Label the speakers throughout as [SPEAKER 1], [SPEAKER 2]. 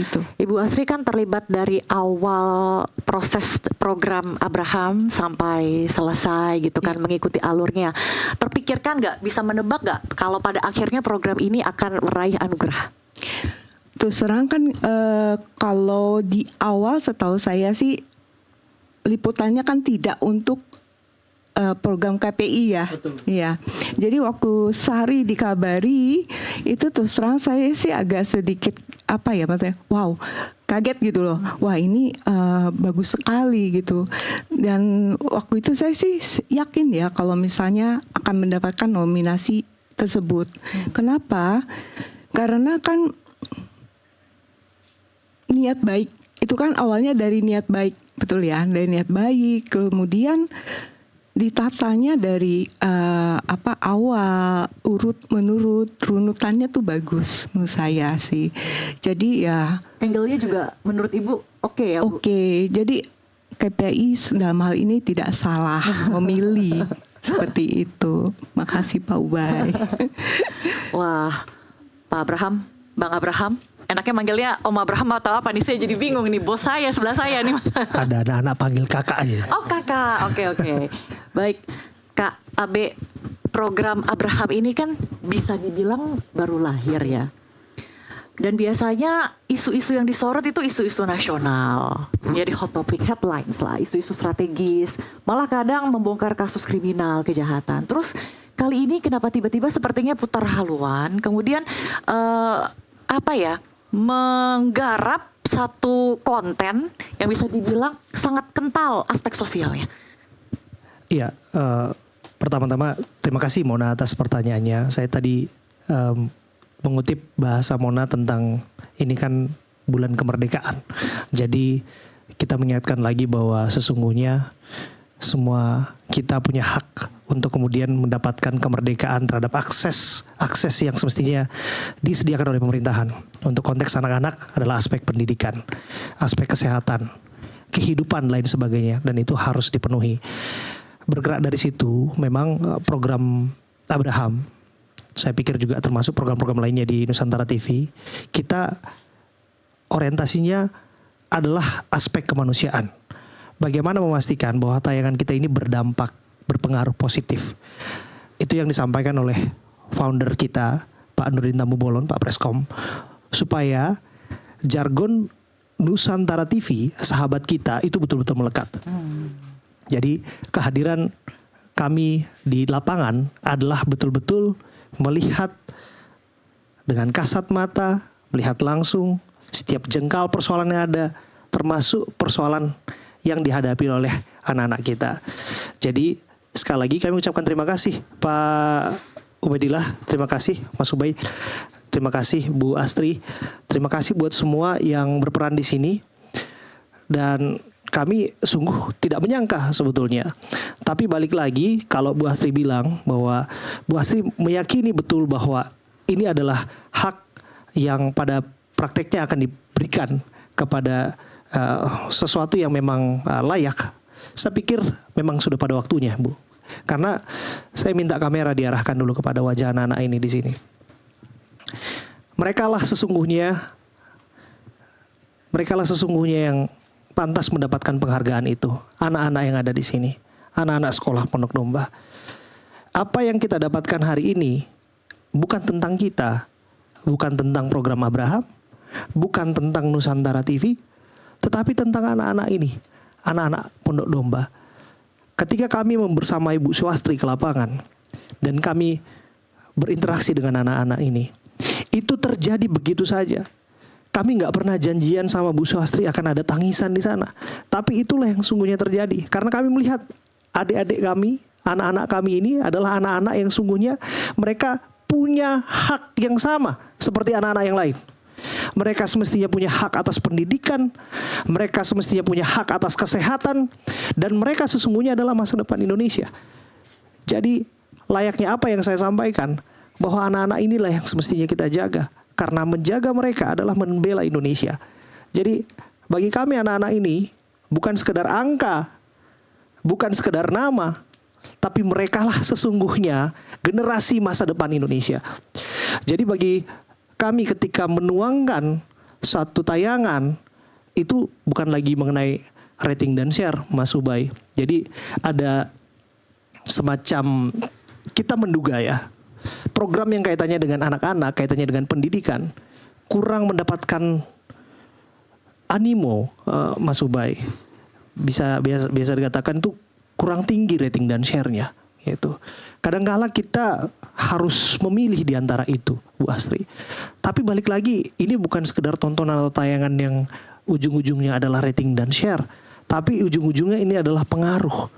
[SPEAKER 1] seperti itu.
[SPEAKER 2] Ibu Astri kan terlibat dari awal proses program Abraham sampai selesai gitu kan, mengikuti alurnya. Terpikirkan nggak, bisa menebak nggak kalau pada akhirnya program ini akan meraih anugerah?
[SPEAKER 1] Terus terang kan kalau di awal setahu saya sih liputannya kan tidak untuk program KPI ya.
[SPEAKER 3] Betul.
[SPEAKER 1] Iya. Jadi waktu Sari dikabari itu terus terang saya sih agak sedikit apa ya maksudnya, wow, kaget gitu loh. Wah ini bagus sekali gitu. Dan waktu itu saya sih yakin ya kalau misalnya akan mendapatkan nominasi tersebut. Kenapa? Karena kan niat baik itu kan awalnya dari niat baik, betul ya, dari niat baik. Kemudian ditatanya dari awal menurut runutannya tuh bagus menurut saya sih. Jadi ya
[SPEAKER 2] Angle-nya juga menurut Ibu oke ya Bu?
[SPEAKER 1] oke. Jadi KPI dalam hal ini tidak salah memilih seperti itu. Makasih Pak Ubay.
[SPEAKER 2] Wah, Pak Abraham, Bang Abraham, enaknya manggilnya Om Abraham atau apa nih? Saya jadi bingung nih, bos saya sebelah saya nih.
[SPEAKER 3] Ada anak-anak panggil kakak aja.
[SPEAKER 2] Oh kakak, oke. Baik, Kak Abe, program Abraham ini kan bisa dibilang baru lahir ya. Dan biasanya isu-isu yang disorot itu isu-isu nasional. Jadi hot topic headlines lah, isu-isu strategis. Malah kadang membongkar kasus kriminal, kejahatan. Terus kali ini kenapa tiba-tiba sepertinya putar haluan, kemudian menggarap satu konten yang bisa dibilang sangat kental aspek sosialnya.
[SPEAKER 3] Iya, pertama-tama terima kasih Mona atas pertanyaannya. Saya tadi mengutip bahasa Mona tentang ini kan bulan kemerdekaan. Jadi kita mengingatkan lagi bahwa sesungguhnya semua kita punya hak untuk kemudian mendapatkan kemerdekaan terhadap akses yang semestinya disediakan oleh pemerintahan. Untuk konteks anak-anak adalah aspek pendidikan, aspek kesehatan, kehidupan lain sebagainya, dan itu harus dipenuhi. Bergerak dari situ, memang program Abraham, saya pikir juga termasuk program-program lainnya di Nusantara TV, kita orientasinya adalah aspek kemanusiaan. Bagaimana memastikan bahwa tayangan kita ini berpengaruh positif. Itu yang disampaikan oleh founder kita, Pak Nurdin Tambubolon, Pak Preskom, supaya jargon Nusantara TV, sahabat kita, itu betul-betul melekat. Jadi kehadiran kami di lapangan adalah betul-betul melihat dengan kasat mata, melihat langsung setiap jengkal persoalan yang ada, termasuk persoalan yang dihadapi oleh anak-anak kita. Jadi sekali lagi kami ucapkan terima kasih Pak Ubaidillah, terima kasih Mas Ubay, terima kasih Bu Astri, terima kasih buat semua yang berperan di sini. Dan kami sungguh tidak menyangka sebetulnya. Tapi balik lagi, kalau Bu Astri bilang bahwa Bu Astri meyakini betul bahwa ini adalah hak yang pada prakteknya akan diberikan kepada sesuatu yang memang layak. Saya pikir memang sudah pada waktunya, Bu. Karena saya minta kamera diarahkan dulu kepada wajah anak-anak ini di sini. Merekalah sesungguhnya yang pantas mendapatkan penghargaan itu. Anak-anak yang ada di sini, anak-anak sekolah Pondok Domba. Apa yang kita dapatkan hari ini bukan tentang kita, bukan tentang program Abraham, bukan tentang Nusantara TV, tetapi tentang anak-anak ini, anak-anak Pondok Domba. Ketika kami bersama Ibu Swastri ke lapangan dan kami berinteraksi dengan anak-anak ini, itu terjadi begitu saja. Kami nggak pernah janjian sama Bu Swastri akan ada tangisan di sana. Tapi itulah yang sungguhnya terjadi. Karena kami melihat adik-adik kami, anak-anak kami ini adalah anak-anak yang sungguhnya mereka punya hak yang sama seperti anak-anak yang lain. Mereka semestinya punya hak atas pendidikan, mereka semestinya punya hak atas kesehatan, dan mereka sesungguhnya adalah masa depan Indonesia. Jadi layaknya apa yang saya sampaikan, bahwa anak-anak inilah yang semestinya kita jaga. Karena menjaga mereka adalah membela Indonesia. Jadi bagi kami anak-anak ini bukan sekedar angka, bukan sekedar nama, tapi merekalah sesungguhnya generasi masa depan Indonesia. Jadi bagi kami ketika menuangkan satu tayangan itu bukan lagi mengenai rating dan share, Mas Ubay. Jadi ada semacam, kita menduga ya, program yang kaitannya dengan anak-anak, kaitannya dengan pendidikan, kurang mendapatkan animo, Mas Ubay. Biasa dikatakan tuh kurang tinggi rating dan share-nya. Gitu. Kadang-kala kita harus memilih di antara itu, Bu Astri. Tapi balik lagi, ini bukan sekedar tontonan atau tayangan yang ujung-ujungnya adalah rating dan share, tapi ujung-ujungnya ini adalah pengaruh.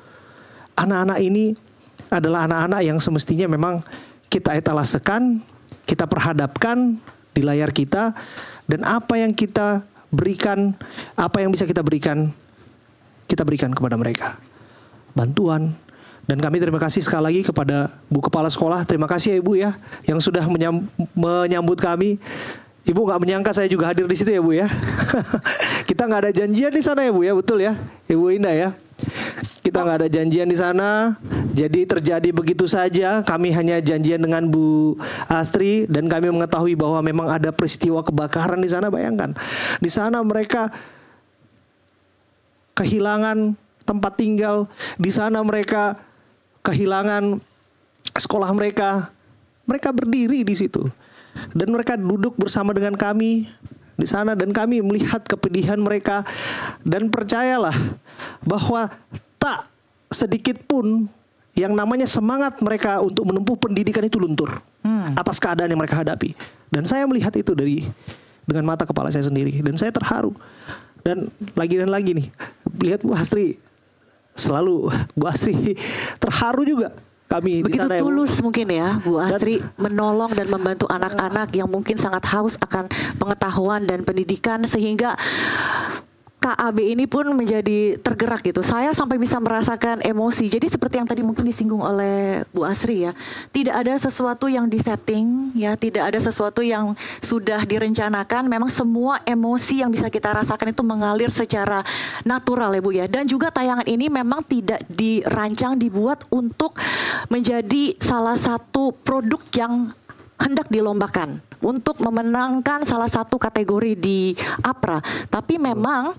[SPEAKER 3] Anak-anak ini adalah anak-anak yang semestinya memang kita etalasekan, kita perhadapkan di layar kita, dan apa yang kita berikan, apa yang bisa kita berikan kepada mereka. Bantuan. Dan kami terima kasih sekali lagi kepada Bu Kepala Sekolah. Terima kasih ya Ibu ya, yang sudah menyambut kami. Ibu nggak menyangka saya juga hadir di situ ya Bu ya. Kita nggak ada janjian di sana ya Bu ya, betul ya, Ibu Indah ya. Kita nggak ada janjian di sana, jadi terjadi begitu saja. Kami hanya janjian dengan Bu Astri dan kami mengetahui bahwa memang ada peristiwa kebakaran di sana. Bayangkan, di sana mereka kehilangan tempat tinggal, di sana mereka kehilangan sekolah mereka. Mereka berdiri di situ dan mereka duduk bersama dengan kami di sana, dan kami melihat kepedihan mereka, dan percayalah bahwa tak sedikit pun yang namanya semangat mereka untuk menempuh pendidikan itu luntur atas keadaan yang mereka hadapi. Dan saya melihat itu dengan mata kepala saya sendiri, dan saya terharu. Dan lagi nih, lihat Bu Astri, selalu Bu Astri terharu juga. Kami
[SPEAKER 2] begitu
[SPEAKER 3] di sana,
[SPEAKER 2] tulus ya, mungkin ya Bu Astri menolong dan membantu anak-anak yang mungkin sangat haus akan pengetahuan dan pendidikan, sehingga KAB ini pun menjadi tergerak gitu. Saya sampai bisa merasakan emosi. Jadi seperti yang tadi mungkin disinggung oleh Bu Astri ya, tidak ada sesuatu yang disetting ya, tidak ada sesuatu yang sudah direncanakan. Memang semua emosi yang bisa kita rasakan itu mengalir secara natural ya Bu ya. Dan juga tayangan ini memang tidak dirancang, dibuat untuk menjadi salah satu produk yang hendak dilombakan untuk memenangkan salah satu kategori di APRA. Tapi memang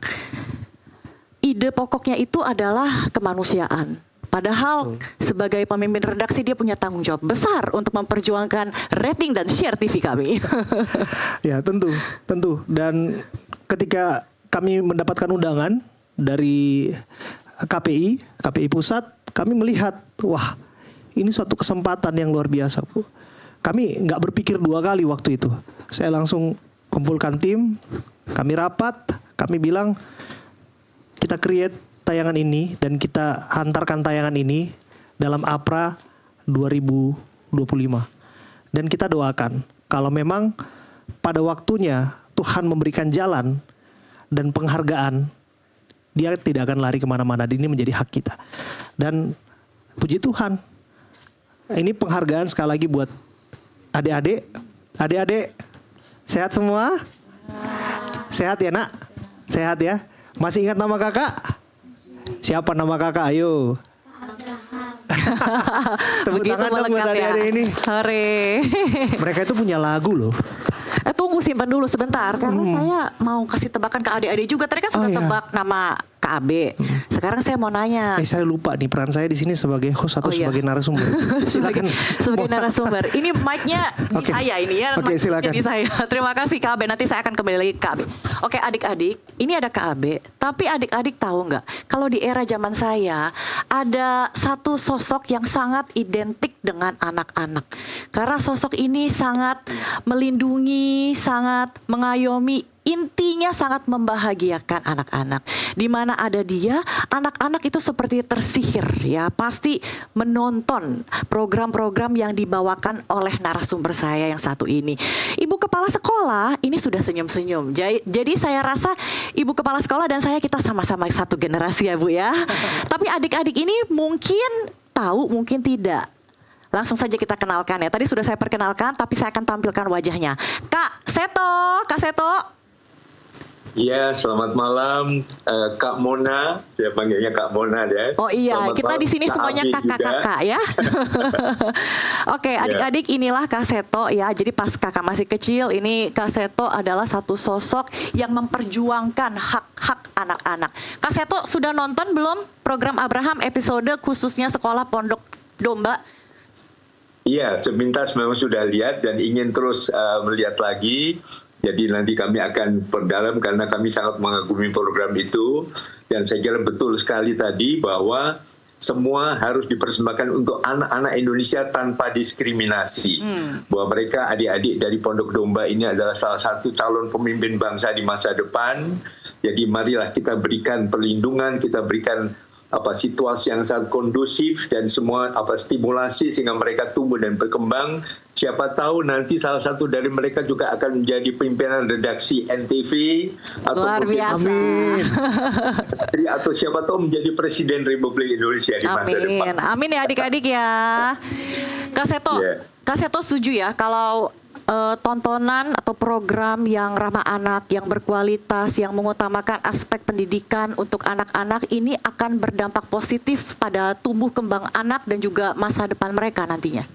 [SPEAKER 2] ide pokoknya itu adalah kemanusiaan. Padahal sebagai pemimpin redaksi dia punya tanggung jawab besar untuk memperjuangkan rating dan share TV kami.
[SPEAKER 3] Ya tentu. Dan ketika kami mendapatkan undangan dari KPI Pusat, kami melihat, wah ini suatu kesempatan yang luar biasa Bu. Kami nggak berpikir dua kali waktu itu. Saya langsung kumpulkan tim, kami rapat, kami bilang kita create tayangan ini dan kita hantarkan tayangan ini dalam APRA 2025. Dan kita doakan kalau memang pada waktunya Tuhan memberikan jalan dan penghargaan, dia tidak akan lari kemana-mana. Ini menjadi hak kita. Dan puji Tuhan, ini penghargaan sekali lagi buat adik-adik, sehat semua? Sehat ya nak? Sehat ya? Masih ingat nama kakak? Siapa nama kakak? Ayo. Tepuk tangan dong buat adik-adik ini.
[SPEAKER 2] Hore.
[SPEAKER 3] Mereka itu punya lagu loh.
[SPEAKER 2] Tunggu, simpan dulu sebentar, karena saya mau kasih tebakan ke adik-adik juga. Tadi kan sudah tebak nama KAB. Sekarang saya mau nanya.
[SPEAKER 3] Saya lupa nih, peran saya di sini sebagai host atau sebagai narasumber. Silakan.
[SPEAKER 2] Sebagai narasumber. Ini mic-nya di saya ini ya.
[SPEAKER 3] Oke, silakan.
[SPEAKER 2] Di saya. Terima kasih KAB. Nanti saya akan kembali lagi ke KAB. Oke, adik-adik, ini ada KAB. Tapi adik-adik tahu nggak? Kalau di era zaman saya ada satu sosok yang sangat identik dengan anak-anak. Karena sosok ini sangat melindungi, sangat mengayomi. Intinya sangat membahagiakan anak-anak. Di mana ada dia, anak-anak itu seperti tersihir ya. Pasti menonton program-program yang dibawakan oleh narasumber saya yang satu ini. Ibu Kepala Sekolah ini sudah senyum-senyum. Jadi saya rasa Ibu Kepala Sekolah dan saya kita sama-sama satu generasi ya Bu ya. Tapi adik-adik ini mungkin tahu, mungkin tidak. Langsung saja kita kenalkan ya. Tadi sudah saya perkenalkan, tapi saya akan tampilkan wajahnya. Kak Seto.
[SPEAKER 4] Ya, selamat malam Kak Mona, saya panggilnya Kak Mona ya.
[SPEAKER 2] Oh iya,
[SPEAKER 4] Selamat
[SPEAKER 2] kita
[SPEAKER 4] malam,
[SPEAKER 2] di sini
[SPEAKER 4] Kak
[SPEAKER 2] semuanya
[SPEAKER 4] Abi juga.
[SPEAKER 2] kakak-kakak ya. Oke, adik-adik, inilah Kak Seto ya. Jadi pas kakak masih kecil, ini Kak Seto adalah satu sosok yang memperjuangkan hak-hak anak-anak. Kak Seto sudah nonton belum program Abraham episode khususnya Sekolah Pondok Domba?
[SPEAKER 4] Iya, sepintas memang sudah lihat dan ingin terus melihat lagi. Jadi nanti kami akan perdalam karena kami sangat mengagumi program itu. Dan saya kira betul sekali tadi bahwa semua harus dipersembahkan untuk anak-anak Indonesia tanpa diskriminasi. Bahwa mereka adik-adik dari Pondok Domba ini adalah salah satu calon pemimpin bangsa di masa depan. Jadi marilah kita berikan perlindungan, kita berikan situasi yang sangat kondusif dan semua stimulasi sehingga mereka tumbuh dan berkembang. Siapa tahu nanti salah satu dari mereka juga akan menjadi pimpinan redaksi NTV atau
[SPEAKER 2] Luar biasa.
[SPEAKER 4] atau siapa tahu menjadi Presiden Republik Indonesia di masa depan.
[SPEAKER 2] Amin ya adik-adik ya. Kak Seto, Kak Seto setuju ya kalau tontonan atau program yang ramah anak, yang berkualitas, yang mengutamakan aspek pendidikan untuk anak-anak ini akan berdampak positif pada tumbuh kembang anak dan juga masa depan mereka nantinya?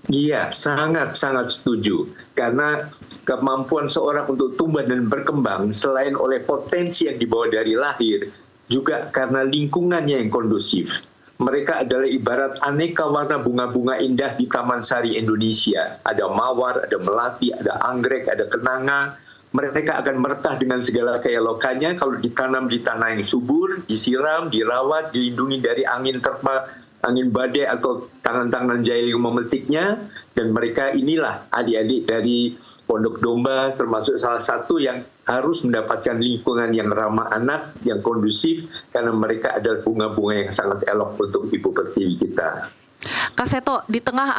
[SPEAKER 4] Iya, sangat-sangat setuju. Karena kemampuan seorang untuk tumbuh dan berkembang selain oleh potensi yang dibawa dari lahir, juga karena lingkungannya yang kondusif. Mereka adalah ibarat aneka warna bunga-bunga indah di Taman Sari Indonesia. Ada mawar, ada melati, ada anggrek, ada kenanga. Mereka akan merekah dengan segala keelokannya kalau ditanam di tanah yang subur, disiram, dirawat, dilindungi dari angin terpa, angin badai atau tangan-tangan jahil yang memetiknya. Dan mereka inilah adik-adik dari Pondok Domba, termasuk salah satu yang harus mendapatkan lingkungan yang ramah anak, yang kondusif, karena mereka adalah bunga-bunga yang sangat elok untuk Ibu Pertiwi kita.
[SPEAKER 2] Kak Seto, di tengah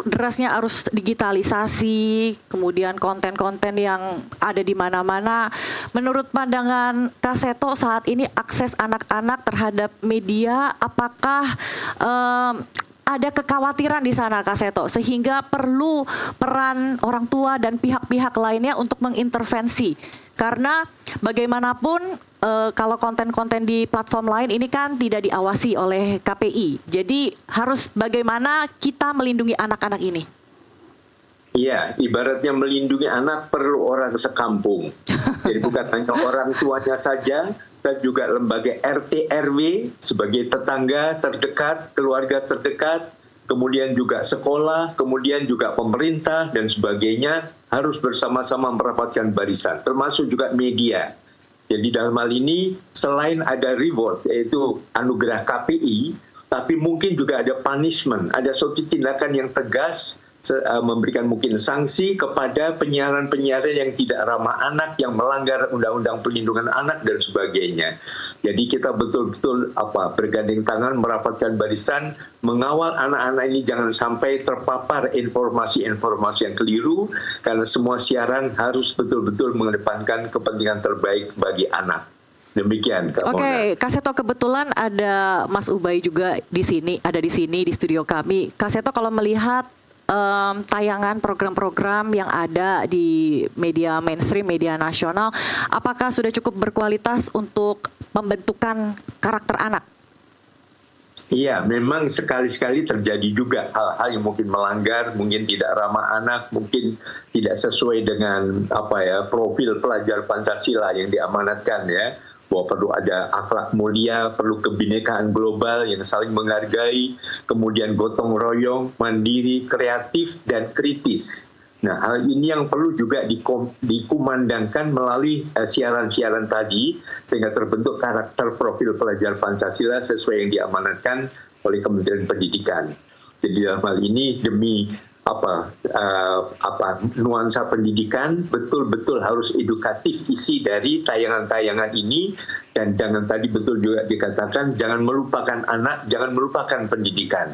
[SPEAKER 2] derasnya arus digitalisasi, kemudian konten-konten yang ada di mana-mana, menurut pandangan Kak Seto saat ini akses anak-anak terhadap media, apakah ada kekhawatiran di sana Kak Seto sehingga perlu peran orang tua dan pihak-pihak lainnya untuk mengintervensi, karena bagaimanapun kalau konten-konten di platform lain ini kan tidak diawasi oleh KPI, jadi harus bagaimana kita melindungi anak-anak ini?
[SPEAKER 4] Iya, ibaratnya melindungi anak perlu orang sekampung. Jadi bukan hanya orang tuanya saja, dan juga lembaga RT RW sebagai tetangga terdekat, keluarga terdekat, kemudian juga sekolah, kemudian juga pemerintah dan sebagainya harus bersama-sama merapatkan barisan, termasuk juga media. Jadi dalam hal ini selain ada reward yaitu anugerah KPI, tapi mungkin juga ada punishment, ada suatu tindakan yang tegas, memberikan mungkin sanksi kepada penyiaran-penyiaran yang tidak ramah anak, yang melanggar undang-undang perlindungan anak dan sebagainya. Jadi kita betul-betul bergandeng tangan, merapatkan barisan, mengawal anak-anak ini jangan sampai terpapar informasi-informasi yang keliru, karena semua siaran harus betul-betul mengedepankan kepentingan terbaik bagi anak. Demikian, Kak Mona.
[SPEAKER 2] Oke, Kak Seto, kebetulan ada Mas Ubay juga di sini, ada di sini di studio kami. Kak Seto, kalau melihat tayangan program-program yang ada di media mainstream, media nasional, apakah sudah cukup berkualitas untuk pembentukan karakter anak?
[SPEAKER 4] Iya, memang sekali-sekali terjadi juga hal-hal yang mungkin melanggar, mungkin tidak ramah anak, mungkin tidak sesuai dengan profil pelajar Pancasila yang diamanatkan ya. Bahwa perlu ada akhlak mulia, perlu kebinekaan global yang saling menghargai, kemudian gotong royong, mandiri, kreatif, dan kritis. Nah, hal ini yang perlu juga dikumandangkan melalui siaran-siaran tadi, sehingga terbentuk karakter profil pelajar Pancasila sesuai yang diamanatkan oleh Kementerian Pendidikan. Jadi dalam hal ini demi nuansa pendidikan betul-betul harus edukatif isi dari tayangan-tayangan ini, dan jangan tadi betul juga dikatakan jangan melupakan anak, jangan melupakan pendidikan.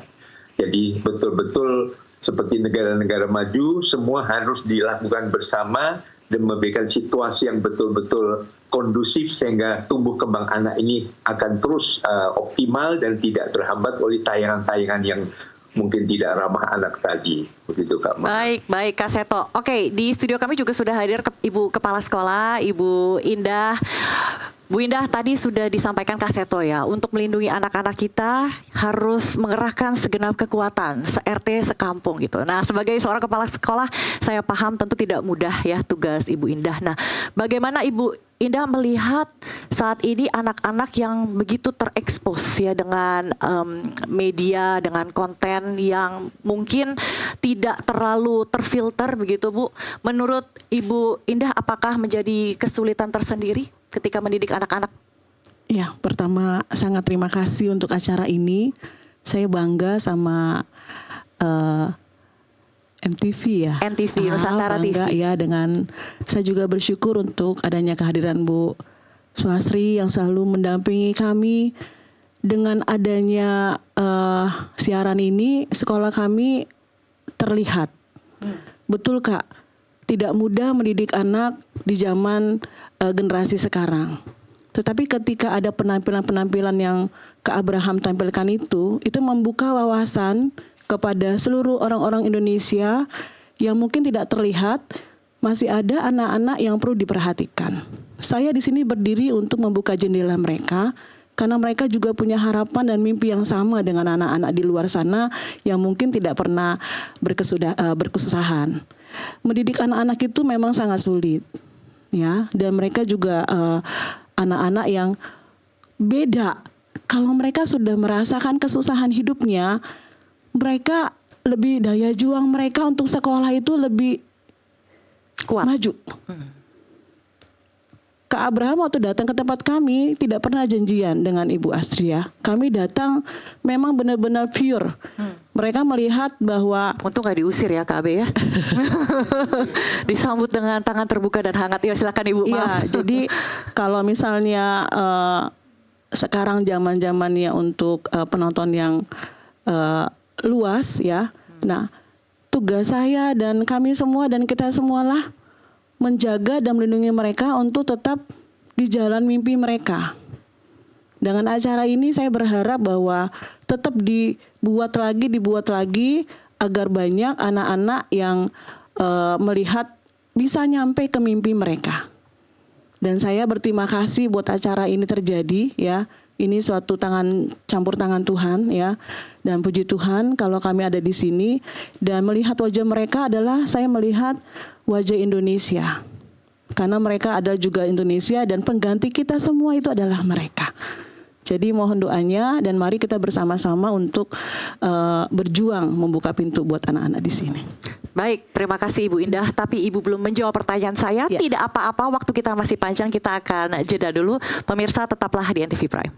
[SPEAKER 4] Jadi betul-betul seperti negara-negara maju semua harus dilakukan bersama dan memberikan situasi yang betul-betul kondusif sehingga tumbuh kembang anak ini akan terus optimal dan tidak terhambat oleh tayangan-tayangan yang mungkin tidak ramah anak tadi. Begitu Kak Mona.
[SPEAKER 2] Baik Kak Seto. Oke, di studio kami juga sudah hadir Ibu Kepala Sekolah, Ibu Indah. Bu Indah, tadi sudah disampaikan Kak Seto ya, untuk melindungi anak-anak kita harus mengerahkan segenap kekuatan, se-RT, sekampung gitu. Nah, sebagai seorang kepala sekolah, saya paham tentu tidak mudah ya tugas Ibu Indah. Nah, bagaimana Ibu Indah melihat saat ini anak-anak yang begitu terekspos ya dengan media, dengan konten yang mungkin tidak terlalu terfilter begitu Bu. Menurut Ibu Indah, apakah menjadi kesulitan tersendiri ketika mendidik anak-anak?
[SPEAKER 5] Ya, pertama sangat terima kasih untuk acara ini. Saya bangga sama MTV ya.
[SPEAKER 2] NTV, Nusantara
[SPEAKER 5] bangga
[SPEAKER 2] TV.
[SPEAKER 5] ya dengan, saya juga bersyukur untuk adanya kehadiran Bu Swasri yang selalu mendampingi kami. Dengan adanya siaran ini, sekolah kami terlihat. Betul Kak, tidak mudah mendidik anak di zaman generasi sekarang. Tetapi ketika ada penampilan-penampilan yang Kak Abraham tampilkan itu membuka wawasan kepada seluruh orang-orang Indonesia yang mungkin tidak terlihat, masih ada anak-anak yang perlu diperhatikan. Saya di sini berdiri untuk membuka jendela mereka, karena mereka juga punya harapan dan mimpi yang sama dengan anak-anak di luar sana yang mungkin tidak pernah berkesusahan. Mendidik anak-anak itu memang sangat sulit, ya, dan mereka juga anak-anak yang beda. Kalau mereka sudah merasakan kesusahan hidupnya, mereka lebih, daya juang mereka untuk sekolah itu lebih
[SPEAKER 2] Kuat.
[SPEAKER 5] maju. Kak Abraham waktu datang ke tempat kami tidak pernah janjian dengan Ibu Astria. Kami datang memang benar-benar pure. Mereka melihat bahwa,
[SPEAKER 2] Untung gak diusir ya Kak Abe ya. Disambut dengan tangan terbuka dan hangat. Ya silakan Ibu, maaf.
[SPEAKER 5] iya, jadi kalau misalnya sekarang zaman-zamannya untuk penonton yang luas ya. Nah, tugas saya dan kami semua dan kita semualah menjaga dan melindungi mereka untuk tetap di jalan mimpi mereka. Dengan acara ini saya berharap bahwa tetap dibuat lagi agar banyak anak-anak yang melihat bisa nyampe ke mimpi mereka. Dan saya berterima kasih buat acara ini terjadi ya. Ini suatu campur tangan Tuhan ya. Dan puji Tuhan kalau kami ada di sini dan melihat wajah mereka adalah saya melihat wajah Indonesia. Karena mereka adalah juga Indonesia dan pengganti kita semua itu adalah mereka. Jadi mohon doanya dan mari kita bersama-sama untuk berjuang membuka pintu buat anak-anak di sini.
[SPEAKER 2] Baik, terima kasih Ibu Indah. Tapi Ibu belum menjawab pertanyaan saya.
[SPEAKER 5] Ya.
[SPEAKER 2] Tidak apa-apa, waktu kita masih panjang, kita akan jeda dulu. Pemirsa tetaplah di NTV Prime.